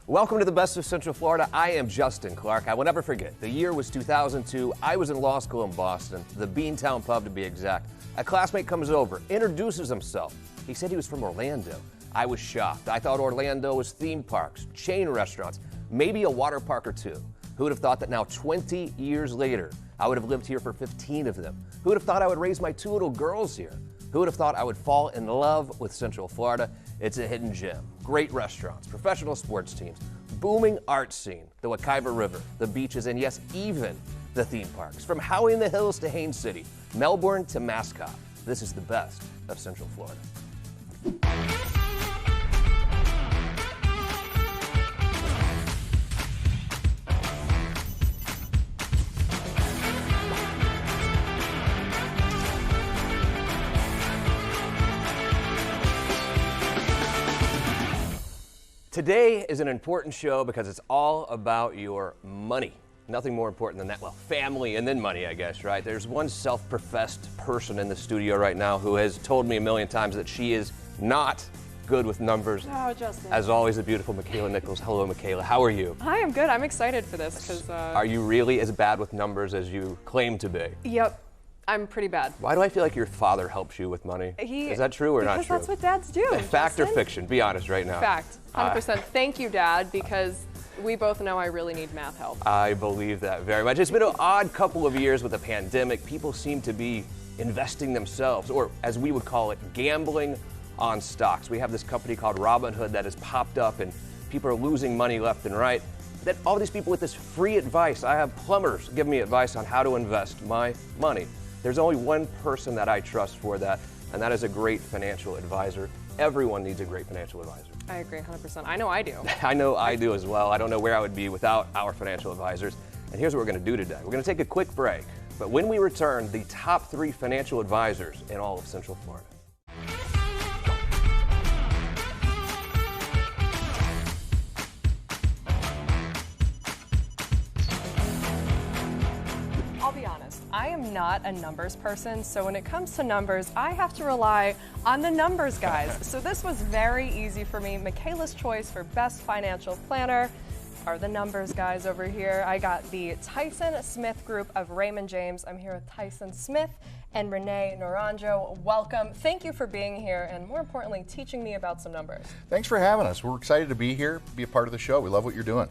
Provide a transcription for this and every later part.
Welcome to the Best of Central Florida. I am Justin Clark. I will never forget. The year was 2002. I was in law school in Boston, the Beantown pub to be exact. A classmate comes over, introduces himself. He said he was from Orlando. I was shocked. I thought Orlando was theme parks, chain restaurants, maybe a water park or two. Who would have thought that now 20 years later, I would have lived here for 15 of them? Who would have thought I would raise my 2 little girls here? Who would have thought I would fall in love with Central Florida? It's a hidden gem. Great restaurants, professional sports teams, booming art scene, the Wekiva River, the beaches, and yes, even the theme parks. From Howey in the Hills to Haines City, Melbourne to Mascot, this is the best of Central Florida. Today is an important show because it's all about your money. Nothing more important than that. Well, family and then money, I guess, right? There's one self-professed person in the studio right now who has told me a million times that she is not good with numbers. Oh, Justin. As always, the beautiful Makaila Nichols. Hello, Makaila. How are you? Hi, I'm good. I'm excited for this because. Are you really as bad with numbers as you claim to be? Yep. I'm pretty bad. Why do I feel like your father helps you with money? Is that true or not true? Because that's what dads do. Fact or fiction? Be honest right now. Fact. 100%. Thank you, Dad, because we both know I really need math help. I believe that very much. It's been an odd couple of years with the pandemic. People seem to be investing themselves, or as we would call it, gambling on stocks. We have this company called Robinhood that has popped up and people are losing money left and right. That all these people with this free advice. I have plumbers give me advice on how to invest my money. There's only one person that I trust for that, and that is a great financial advisor. Everyone needs a great financial advisor. I agree 100%. I know I do. I know I do as well. I don't know where I would be without our financial advisors. And here's what we're going to do today. We're going to take a quick break, but when we return, the top 3 financial advisors in all of Central Florida. I am not a numbers person, so when it comes to numbers, I have to rely on the numbers guys. So this was very easy for me. Makaila's choice for best financial planner are the numbers guys over here. I got the Tyson Smith Group of Raymond James. I'm here with Tyson Smith and Renee Naranjo. Welcome. Thank you for being here and more importantly, teaching me about some numbers. Thanks for having us. We're excited to be here, be a part of the show. We love what you're doing.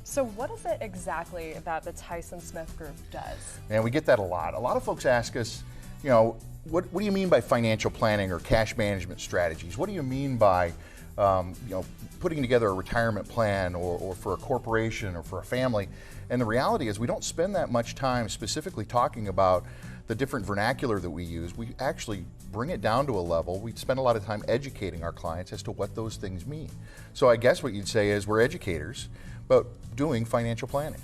So what is it exactly that the Tyson Smith Group does? And we get that a lot. A lot of folks ask us, you know, what do you mean by financial planning or cash management strategies? What do you mean by, putting together a retirement plan or for a corporation or for a family? And the reality is we don't spend that much time specifically talking about the different vernacular that we use. We actually bring it down to a level. We spend a lot of time educating our clients as to what those things mean. So I guess what you'd say is we're educators, but doing financial planning,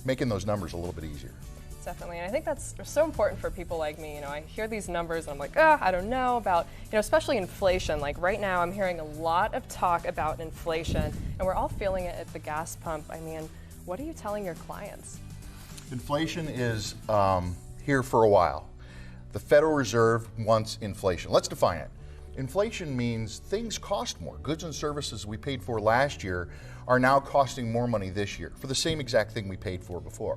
making those numbers a little bit easier. Definitely, and I think that's so important for people like me. You know, I hear these numbers and I'm like, I don't know about, especially inflation. Like right now I'm hearing a lot of talk about inflation and we're all feeling it at the gas pump. I mean, what are you telling your clients? Inflation is here for a while. The Federal Reserve wants inflation. Let's define it. Inflation means things cost more. Goods and services we paid for last year are now costing more money this year for the same exact thing we paid for before.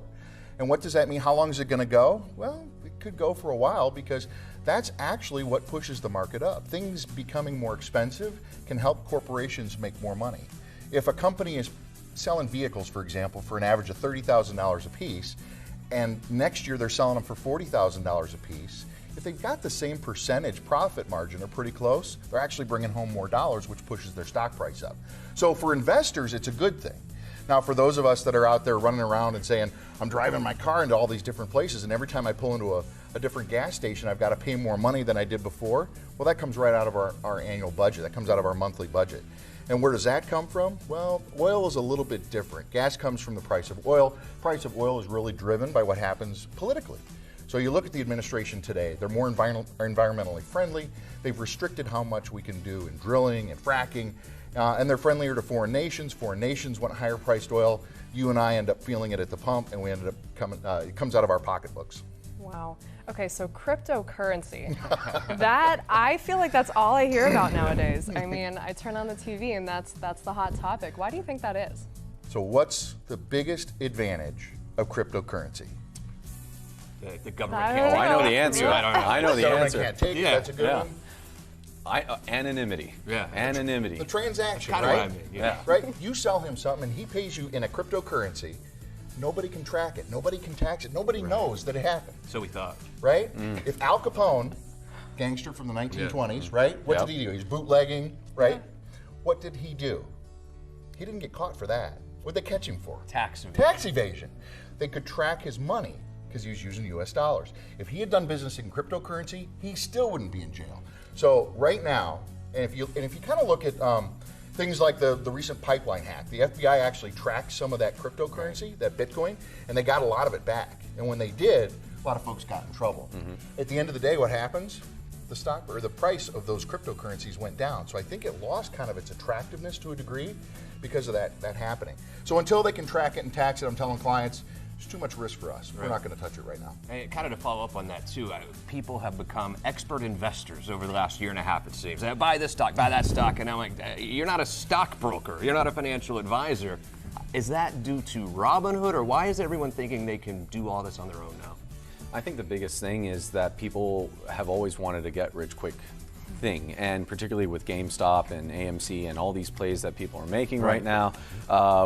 And what does that mean? How long is it going to go? Well, it could go for a while because that's actually what pushes the market up. Things becoming more expensive can help corporations make more money. If a company is selling vehicles, for example, for an average of $30,000 a piece, and next year they're selling them for $40,000 a piece, if they've got the same percentage profit margin or pretty close, they're actually bringing home more dollars, which pushes their stock price up. So for investors, it's a good thing. Now for those of us that are out there running around and saying, I'm driving my car into all these different places and every time I pull into a different gas station, I've got to pay more money than I did before, well, that comes right out of our annual budget. That comes out of our monthly budget. And where does that come from? Well, oil is a little bit different. Gas comes from the price of oil. Price of oil is really driven by what happens politically. So you look at the administration today, they're more environmentally friendly. They've restricted how much we can do in drilling and fracking, and they're friendlier to foreign nations. Foreign nations want higher priced oil. You and I end up feeling it at the pump, and we ended up it comes out of our pocketbooks. Wow. Okay, so cryptocurrency. That, I feel like that's all I hear about nowadays. I mean, I turn on the TV and that's the hot topic. Why do you think that is? So what's the biggest advantage of cryptocurrency? The government I can't. don't I know the answer. I don't know. I know the Government answer. can't take it. Yeah. That's a good Yeah. one. Anonymity. Yeah. Anonymity. The transaction, Kinda what right? I mean, yeah. Right? You sell him something and he pays you in a cryptocurrency. Nobody can track it. Nobody can tax it. Nobody knows that it happened, So we thought. right? If Al Capone, gangster from the 1920s, right? What Yep. did he do? He's bootlegging, right? What did he do? He didn't get caught for that. What did they catch him for? Tax evasion. Tax evasion. They could track his money because he was using US dollars. If he had done business in cryptocurrency, he still wouldn't be in jail. So right now, and if you kind of look at things like the recent pipeline hack, the FBI actually tracked some of that cryptocurrency, that Bitcoin, and they got a lot of it back. And when they did, a lot of folks got in trouble. At the end of the day, what happens? The stock or the price of those cryptocurrencies went down. So I think it lost kind of its attractiveness to a degree because of that happening. So until they can track it and tax it, I'm telling clients, it's too much risk for us. We're not going to touch it right now. And kind of to follow up on that too, people have become expert investors over the last year and a half, it seems. Buy this stock, buy that stock, and I'm like, you're not a stockbroker, you're not a financial advisor. Is that due to Robinhood, or why is everyone thinking they can do all this on their own now? I think the biggest thing is that people have always wanted a get-rich-quick thing, and particularly with GameStop and AMC and all these plays that people are making right now,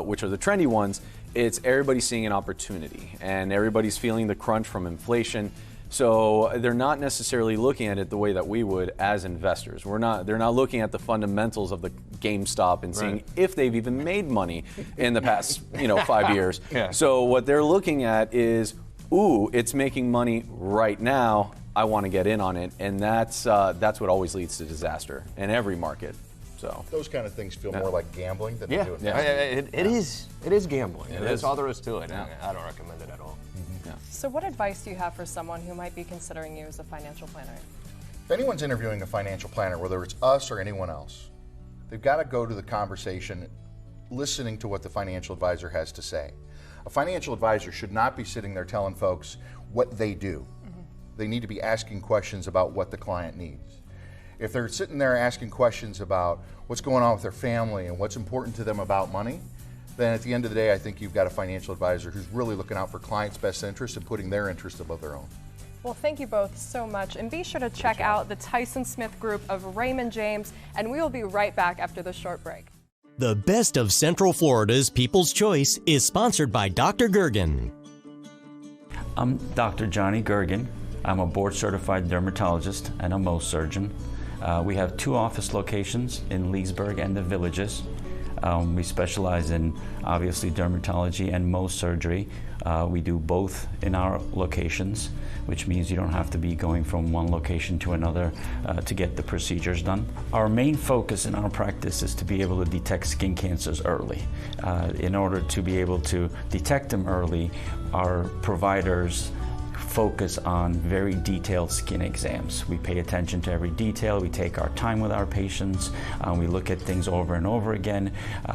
which are the trendy ones. It's everybody seeing an opportunity, and everybody's feeling the crunch from inflation. So they're not necessarily looking at it the way that we would as investors. They're not looking at the fundamentals of the GameStop and seeing if they've even made money in the past 5 years. Yeah. So what they're looking at is, ooh, it's making money right now. I want to get in on it, and that's what always leads to disaster in every market. So Those kind of things feel more like gambling than they do Yeah, investment. it is gambling. It That's is. all there is to it. Yeah. I don't recommend it at all. So what advice do you have for someone who might be considering you as a financial planner? If anyone's interviewing a financial planner, whether it's us or anyone else, they've got to go to the conversation listening to what the financial advisor has to say. A financial advisor should not be sitting there telling folks what they do. They need to be asking questions about what the client needs. If they're sitting there asking questions about what's going on with their family and what's important to them about money, then at the end of the day, I think you've got a financial advisor who's really looking out for clients' best interest and putting their interest above their own. Well, thank you both so much, and be sure to check out the Tyson Smith Group of Raymond James, and we will be right back after this short break. The Best of Central Florida's People's Choice is sponsored by Dr. Gergen. I'm Dr. Johnny Gergen. I'm a board-certified dermatologist and a Mohs surgeon. We have 2 office locations in Leesburg and the Villages. We specialize in, obviously, dermatology and Mohs surgery. We do both in our locations, which means you don't have to be going from one location to another to get the procedures done. Our main focus in our practice is to be able to detect skin cancers early. In order to be able to detect them early, our providers focus on very detailed skin exams. We pay attention to every detail, we take our time with our patients, we look at things over and over again,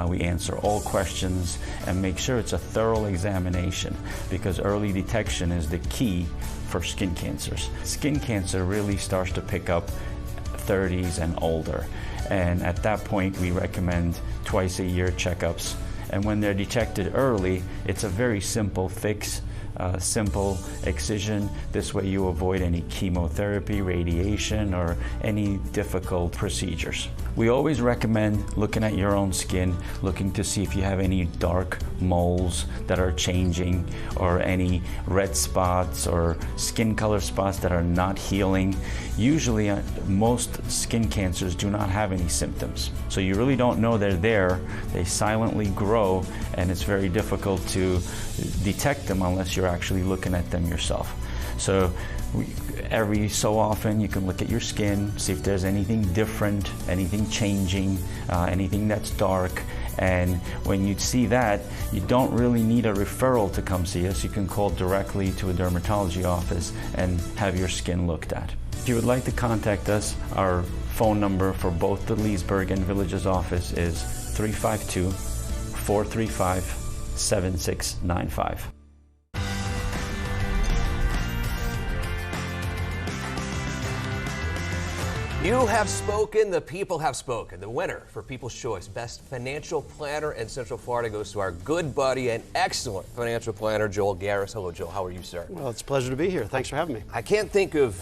we answer all questions and make sure it's a thorough examination, because early detection is the key for skin cancers. Skin cancer really starts to pick up 30s and older, and at that point we recommend twice-a-year checkups, and when they're detected early, it's a very simple fix. Simple excision. This way you avoid any chemotherapy, radiation, or any difficult procedures. We always recommend looking at your own skin, looking to see if you have any dark moles that are changing, or any red spots or skin color spots that are not healing. Usually most skin cancers do not have any symptoms. So you really don't know they're there. They silently grow, and it's very difficult to detect them unless you're actually looking at them yourself. So every so often you can look at your skin, see if there's anything different, anything changing, anything that's dark. And when you see that, you don't really need a referral to come see us. You can call directly to a dermatology office and have your skin looked at. If you would like to contact us, our phone number for both the Leesburg and Villages office is 352-435-7695. You have spoken, the people have spoken. The winner for People's Choice Best Financial Planner in Central Florida goes to our good buddy and excellent financial planner, Joel Garris. Hello, Joel. How are you, sir? Well, it's a pleasure to be here. Thanks for having me. I can't think of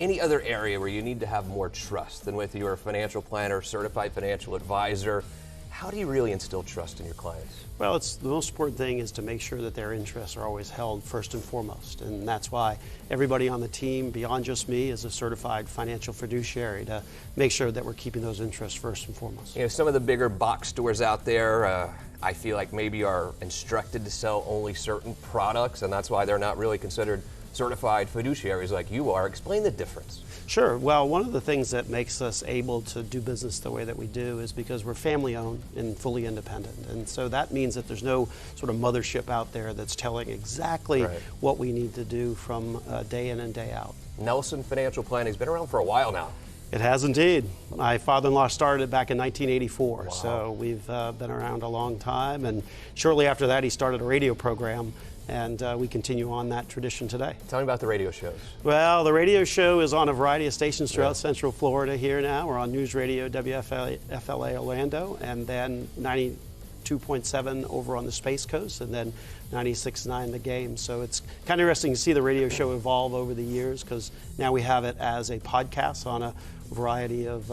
any other area where you need to have more trust than with your financial planner, certified financial advisor. How do you really instill trust in your clients? Well, it's the most important thing is to make sure that their interests are always held first and foremost. And that's why everybody on the team, beyond just me, is a certified financial fiduciary to make sure that we're keeping those interests first and foremost. You know, some of the bigger box stores out there, I feel like maybe are instructed to sell only certain products, and that's why they're not really considered certified fiduciaries like you are. Explain the difference. Sure. Well, one of the things that makes us able to do business the way that we do is because we're family owned and fully independent. And so that means that there's no sort of mothership out there that's telling exactly what we need to do from day in and day out. Nelson Financial Planning has been around for a while now. It has indeed. My father-in-law started it back in 1984, so we've been around a long time. And shortly after that, he started a radio program, and we continue on that tradition today. Tell me about the radio shows. Well, the radio show is on a variety of stations throughout Central Florida here now. We're on News Radio WFLA Orlando, and then 92.7 over on the Space Coast, and then 96.9 The Game. So it's kind of interesting to see the radio show evolve over the years, because now we have it as a podcast on a variety of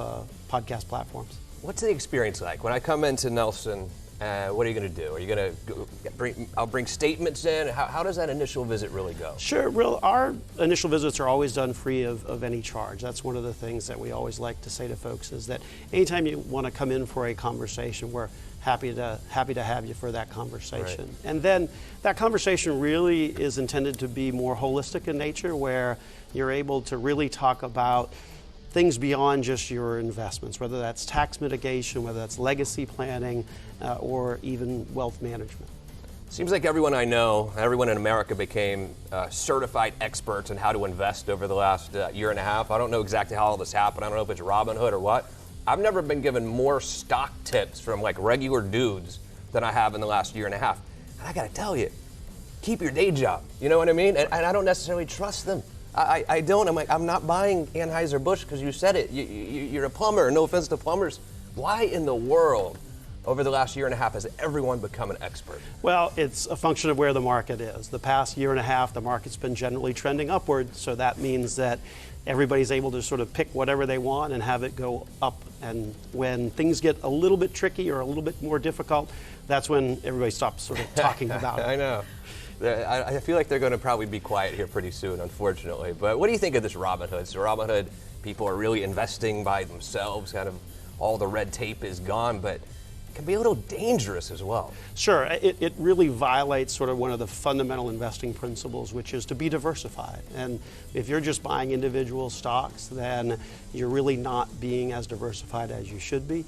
podcast platforms. What's the experience like? When I come into Nelson, what are you going to do? Are you going to I'll bring statements in? How does that initial visit really go? Sure. Our initial visits are always done free of any charge. That's one of the things that we always like to say to folks, is that anytime you want to come in for a conversation, we're happy to have you for that conversation. Right. And then that conversation really is intended to be more holistic in nature, where you're able to really talk about things beyond just your investments, whether that's tax mitigation, whether that's legacy planning, or even wealth management. Seems like everyone I know, everyone in America became certified experts in how to invest over the last year and a half. I don't know exactly how all this happened. I don't know if it's Robinhood or what. I've never been given more stock tips from like regular dudes than I have in the last year and a half. And I gotta tell you, keep your day job. You know what I mean? And I don't necessarily trust them. I don't. I'm like, I'm not buying Anheuser-Busch because you said it. You're a plumber. No offense to plumbers. Why in the world, over the last year and a half, has everyone become an expert? Well, it's a function of where the market is. The past year and a half, the market's been generally trending upward, so that means that everybody's able to sort of pick whatever they want and have it go up. And when things get a little bit tricky or a little bit more difficult, that's when everybody stops sort of talking about it. I know. I feel like they're going to probably be quiet here pretty soon, unfortunately. But what do you think of this Robinhood? So Robinhood, people are really investing by themselves, kind of all the red tape is gone, but it can be a little dangerous as well. Sure, it really violates sort of one of the fundamental investing principles, which is to be diversified. And if you're just buying individual stocks, then you're really not being as diversified as you should be.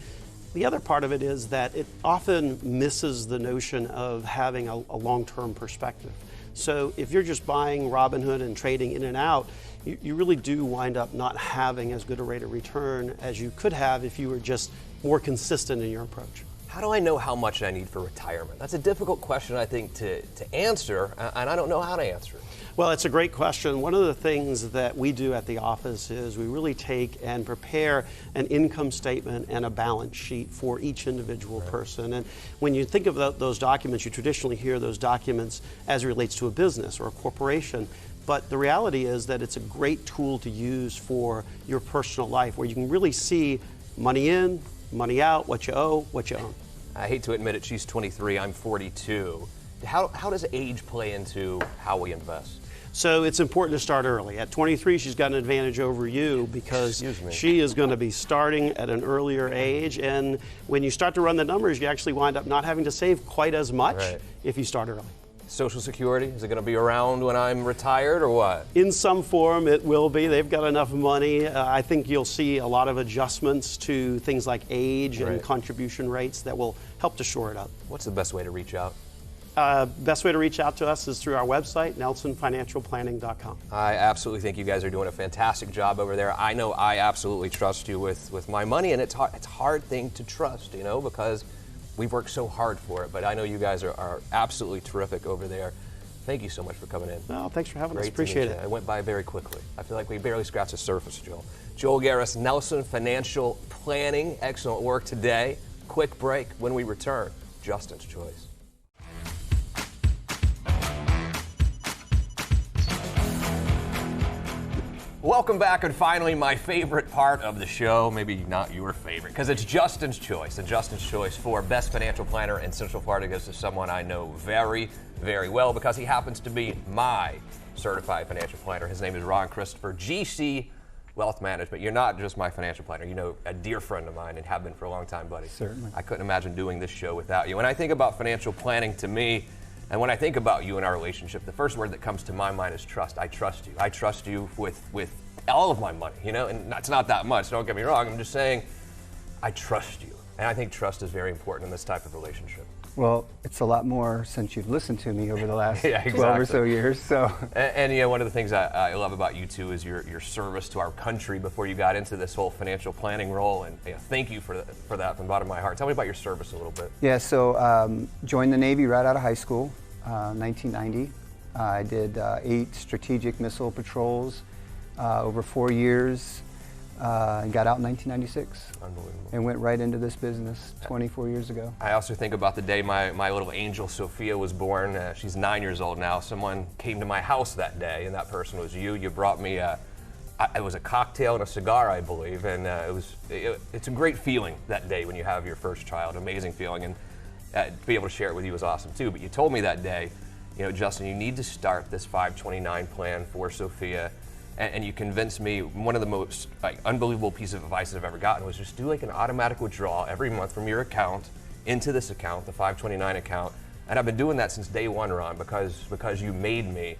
The other part of it is that it often misses the notion of having a long-term perspective. So if you're just buying Robinhood and trading in and out, you really do wind up not having as good a rate of return as you could have if you were just more consistent in your approach. How do I know how much I need for retirement? That's a difficult question, I think, to answer, and I don't know how to answer it. Well, it's a great question. One of the things that we do at the office is we really take and prepare an income statement and a balance sheet for each individual person. And when you think of those documents, you traditionally hear those documents as it relates to a business or a corporation. But the reality is that it's a great tool to use for your personal life, where you can really see money in, money out, what you owe, what you own. I hate to admit it, she's 23, I'm 42. How does age play into how we invest? So it's important to start early. At 23, she's got an advantage over you because she is going to be starting at an earlier age. And when you start to run the numbers, you actually wind up not having to save quite as much if you start early. Social Security, is it going to be around when I'm retired or what? In some form, it will be. They've got enough money. I think you'll see a lot of adjustments to things like age and contribution rates that will help to shore it up. What's the best way to reach out? Best way to reach out to us is through our website, nelsonfinancialplanning.com. I absolutely think you guys are doing a fantastic job over there. I know I absolutely trust you with my money, and it's a hard thing to trust, you know, because we've worked so hard for it. But I know you guys are absolutely terrific over there. Thank you so much for coming in. No, thanks for having us. Great to Appreciate meet it. you. It went by very quickly. I feel like we barely scratched the surface, Joel. Joel Garris, Nelson Financial Planning. Excellent work today. Quick break. When we return, Justin's Choice. Welcome back, and finally, my favorite part of the show, maybe not your favorite, because it's Justin's Choice, and Justin's Choice for Best Financial Planner in Central Florida goes to someone I know very, very well, because he happens to be my certified financial planner. His name is Ron Christopher, GC Wealth Management. You're not just my financial planner. You know, a dear friend of mine and have been for a long time, buddy. Certainly. I couldn't imagine doing this show without you. When I think about financial planning, to me, and when I think about you and our relationship, the first word that comes to my mind is trust. I trust you. I trust you with all of my money, you know, and it's not that much, don't get me wrong. I'm just saying I trust you. And I think trust is very important in this type of relationship. Well, it's a lot more since you've listened to me over the last Yeah, 12 or so years. So, and you know, one of the things I love about you too is your service to our country before you got into this whole financial planning role, and you know, thank you for that from the bottom of my heart. Tell me about your service a little bit. yeah, so joined the Navy right out of high school, 1990. I did 8 strategic missile patrols over 4 years. And got out in 1996. Unbelievable. And went right into this business 24 years ago. I also think about the day my little angel Sophia was born. She's 9 years old now. Someone came to my house that day, and that person was you. You brought me it was a cocktail and a cigar, I believe, and it's a great feeling that day when you have your first child. Amazing feeling, and to be able to share it with you was awesome too. But you told me that day, you know, Justin, you need to start this 529 plan for Sophia. And you convinced me one of the most unbelievable pieces of advice I've ever gotten was just do like an automatic withdrawal every month from your account into this account, the 529 account. And I've been doing that since day one, Ron, because you made me.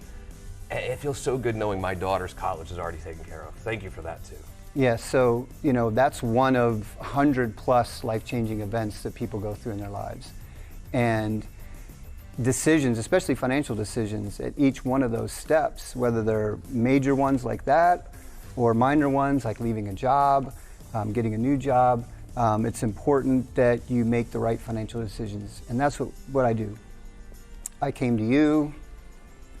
And it feels so good knowing my daughter's college is already taken care of. Thank you for that too. Yeah, so, you know, that's one of 100 plus life-changing events that people go through in their lives. And decisions, especially financial decisions, at each one of those steps, whether they're major ones like that or minor ones like leaving a job, getting a new job, it's important that you make the right financial decisions. And that's what I do. I came to you,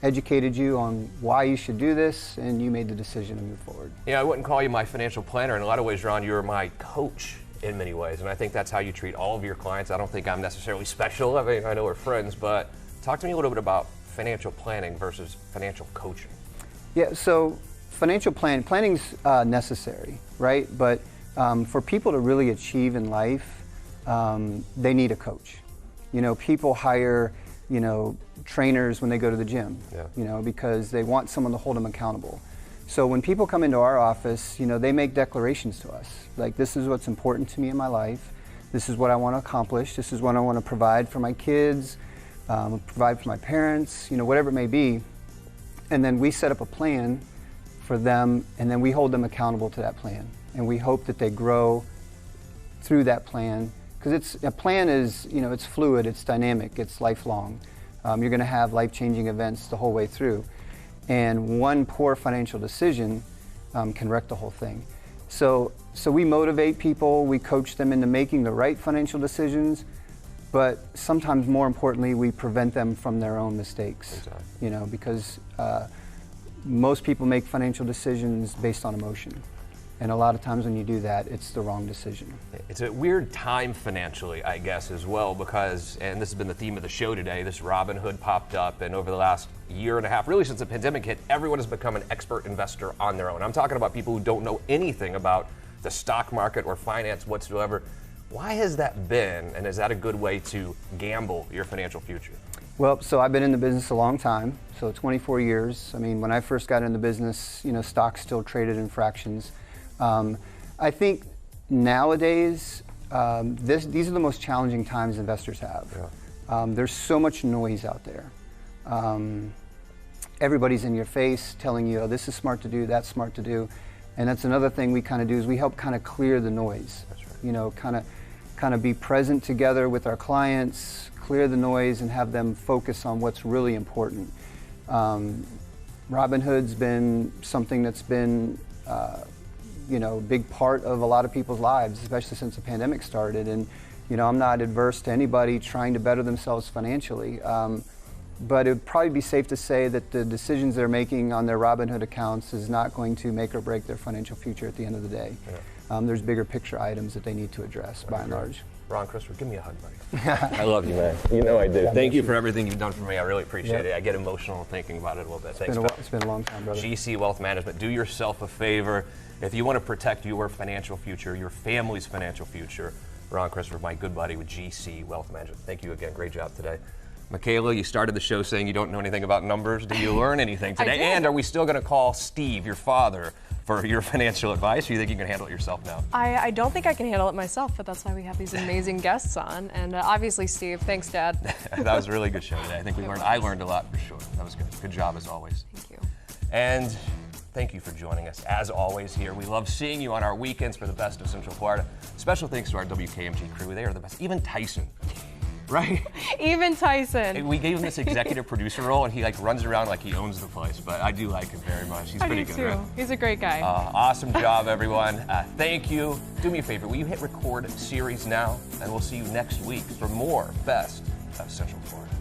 educated you on why you should do this, and you made the decision to move forward. Yeah, I wouldn't call you my financial planner. In a lot of ways, Ron, you're my coach in many ways, and I think that's how you treat all of your clients. I don't think I'm necessarily special. I mean, I know we're friends, but talk to me a little bit about financial planning versus financial coaching. Yeah, so financial planning's necessary, right? But for people to really achieve in life, they need a coach. You know, people hire, you know, trainers when they go to the gym, you know, because they want someone to hold them accountable. So when people come into our office, you know, they make declarations to us. Like, this is what's important to me in my life. This is what I want to accomplish. This is what I want to provide for my kids, provide for my parents, you know, whatever it may be. And then we set up a plan for them, and then we hold them accountable to that plan. And we hope that they grow through that plan. Because a plan is, you know, it's fluid, it's dynamic, it's lifelong. You're going to have life-changing events the whole way through. And one poor financial decision can wreck the whole thing. So we motivate people, we coach them into making the right financial decisions, but sometimes more importantly, we prevent them from their own mistakes. Exactly. You know, because most people make financial decisions based on emotion. And a lot of times when you do that, it's the wrong decision. It's a weird time financially, I guess, as well, because, and this has been the theme of the show today, this Robinhood popped up, and over the last year and a half, really since the pandemic hit, everyone has become an expert investor on their own. I'm talking about people who don't know anything about the stock market or finance whatsoever. Why has that been, and is that a good way to gamble your financial future? Well, so I've been in the business a long time, so 24 years. I mean, when I first got in the business, you know, stocks still traded in fractions. I think nowadays, these are the most challenging times investors have. Yeah. There's so much noise out there. Everybody's in your face telling you, oh, this is smart to do, that's smart to do. And that's another thing we kind of do is we help kind of clear the noise. That's right. You know, kind of be present together with our clients, clear the noise, and have them focus on what's really important. Robinhood's been something that's been you know, a big part of a lot of people's lives, especially since the pandemic started. And, you know, I'm not adverse to anybody trying to better themselves financially. but it would probably be safe to say that the decisions they're making on their Robinhood accounts is not going to make or break their financial future at the end of the day. Yeah. There's bigger picture items that they need to address by and large. Ron, Christopher, give me a hug, buddy. I love you, man. You know I do. Thank you for everything you've done for me. I really appreciate it. I get emotional thinking about it a little bit. Thanks. It's been a long time, brother. GC Wealth Management. Do yourself a favor. If you want to protect your financial future, your family's financial future, Ron Christopher, my good buddy with GC Wealth Management. Thank you again. Great job today. Makaila, you started the show saying you don't know anything about numbers. Did you learn anything today? And are we still going to call Steve, your father, for your financial advice, or you think you can handle it yourself now? I don't think I can handle it myself, but that's why we have these amazing guests on. And obviously, Steve, thanks, Dad. That was a really good show today. I think I learned a lot for sure. That was good. Good job as always. Thank you. And thank you for joining us as always here. We love seeing you on our weekends for the best of Central Florida. Special thanks to our WKMG crew. They are the best. Even Tyson. Right? Even Tyson. We gave him this executive producer role, and he runs around like he owns the place. But I do like him very much. He's pretty good, right? He's a great guy. Awesome job, everyone. Thank you. Do me a favor. Will you hit record series now? And we'll see you next week for more Best of Central Florida.